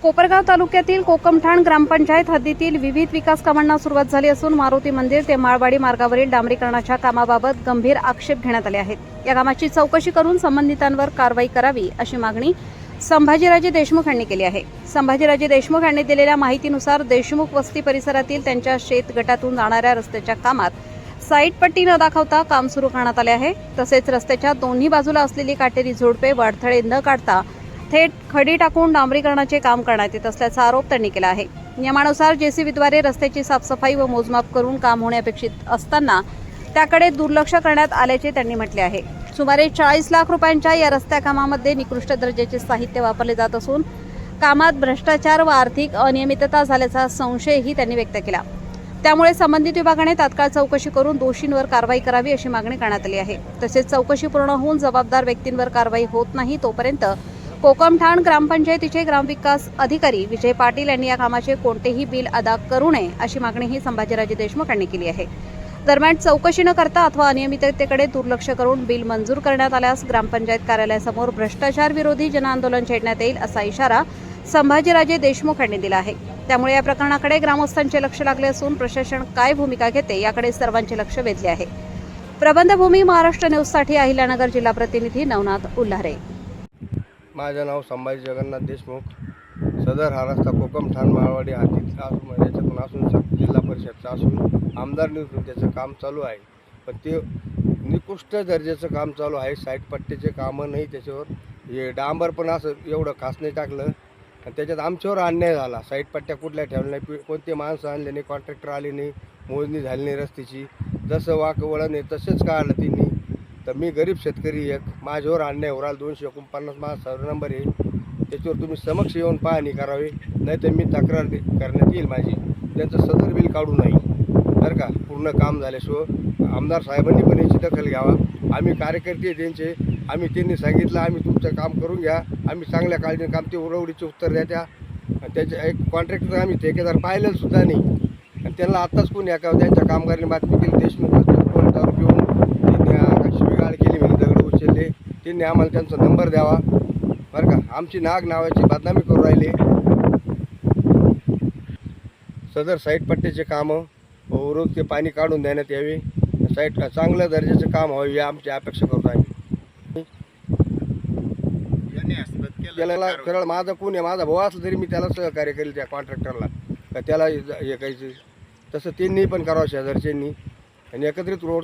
कोपरगाव तालुक्यातील कोकमठाण ग्रामपंचायत हद्दीतील विविध विकास कामांना सुरुवात झाली असून मारुती मंदिर ते माळवाडी मार्गावरील डांबरीकरणाच्या कामाबाबत गंभीर आक्षेप घेण्यात आले आहेत। या कामाची चौकशी करून संबंधितांवर कारवाई करावी अशी मागणी संभाजीराजे देशमुख यांनी केली आहे। संभाजीराजे देशमुख यांनी दिलेल्या माहितीनुसार देशमुख वस्ती परिसरातील त्यांच्या शेत गटातून जाणाऱ्या रस्त्याच्या कामात साईड पट्टी न दाखवता काम सुरू करण्यात आले आहे। तसेच रस्त्याच्या दोन्ही बाजूला असलेली काटेरी झोडपे व अडथळे न काढता थेट खडी टाकून डांबरीकरणाचे काम करण्यात येत असल्याचा आरोप त्यांनी केला आहे। नियमानुसार जेसीबीद्वारे रस्त्याची साफसफाई व मोजमाप करून काम होणे अपेक्षित असताना त्याकडे दुर्लक्ष करण्यात आल्याचे त्यांनी म्हटले आहे। सुमारे 40 लाख रुपयांच्या या रस्त्या कामामध्ये निकृष्ट दर्जाचे साहित्य वापरले जात असून कामात भ्रष्टाचार व आर्थिक अनियमितता झाल्याचा संशयही त्यांनी व्यक्त केला। त्यामुळे संबंधित विभागाने तात्काळ चौकशी करून दोषींवर कारवाई करावी अशी मागणी करण्यात आली आहे। तसेच चौकशी पूर्ण होऊन जबाबदार व्यक्तींवर कारवाई होत नाही तोपर्यंत कोकमठाण ग्रामपंचायतीचे ग्रामविकास अधिकारी विजय पाटील यांनी या कामाचे कोणतेही बिल अदा करू नये अशी मागणीही संभाजीराजे देशमुख यांनी केली आहे। दरम्यान चौकशी न करता अथवा अनियमिततेकडे दुर्लक्ष करून बिल मंजूर करण्यात आल्यास ग्रामपंचायत कार्यालयासमोर भ्रष्टाचार विरोधी जनआंदोलन छेडण्यात येईल असा इशारा संभाजीराजे देशमुख यांनी दिला आहे। त्यामुळे या प्रकरणाकडे ग्रामस्थांचे लक्ष लागले असून प्रशासन काय भूमिका घेते याकडे सर्वांचे लक्ष वेधले आहे। प्रबंधभूमी महाराष्ट्र न्यूजसाठी अहिल्यानगर जिल्हा प्रतिनिधी नवनाथ उल्हारे। माझे नाव संभाजी जगन्नाथ देशमुख। सदर हा रस्ता कोकमठाण माळवाडी हद्दीत असून याच्यातून असून जिल्हा परिषदचा असून आमदार निवडून त्याचं काम चालू आहे, पण ते निकृष्ट दर्जाचं काम चालू आहे। साईड पट्टीचे कामं नाही, त्याच्यावर हे डांबर पण असं एवढं खास नाही टाकलं आणि त्याच्यात आमच्यावर अन्याय झाला। साईड पट्ट्या कुठल्या ठेवल्या नाही, कोणते माणसं आणले नाही, कॉन्ट्रॅक्टर आले नाही, मोजणी झाली नाही रस्त्याची, जसं वाकवळण आहे तसेच काढलं त्यांनी। तर मी गरीब शेतकरी एक, माझ्यावर अन्याय होईल। 249 माझा सर्व नंबर आहे, त्याच्यावर तुम्ही समक्ष येऊन पाहणी करावी, नाही तर मी तक्रार करण्यात येईल माझी। त्यांचं सदर बिल काढू नाही बरं का, पूर्ण काम झाल्याशिवाय आमदार साहेबांनी पण याची दखल घ्यावा। आम्ही कार्यकर्ते त्यांचे, त्यांनी सांगितलं आम्ही तुमचं काम करून घ्या, आम्ही चांगल्या काळजीने काम, ते उरवडीचे उत्तर द्या त्या। त्याच्या एक कॉन्ट्रॅक्टर आम्ही ठेकेदार पाहिलेलं सुद्धा नाही आणि त्यांना आत्ताच कोणी एका त्यांच्या कामगारांनी बातमी केली, देशमुख कोण दारू पिऊन शिवीगाळ केली, म्हणजे दगड उचलले, त्यांनी आम्हाला त्यांचा नंबर द्यावा बरं का। आमची नाग नावाची बदनामी करू राहिले। सदर साईड पट्टीचे कामं रोज ते पाणी काढून देण्यात यावे, साईड चांगल्या दर्जाचे काम व्हावे ही आमची अपेक्षा करतो आम्ही। त्याला सरळ माझा कोण आहे, माझा भाऊ असला तरी मी त्याला सहकार्य करेल त्या कॉन्ट्रॅक्टरला, का त्याला हे काही तसं त्यांनी पण करावं शेजारच्यांनी, आणि एकत्रित रोड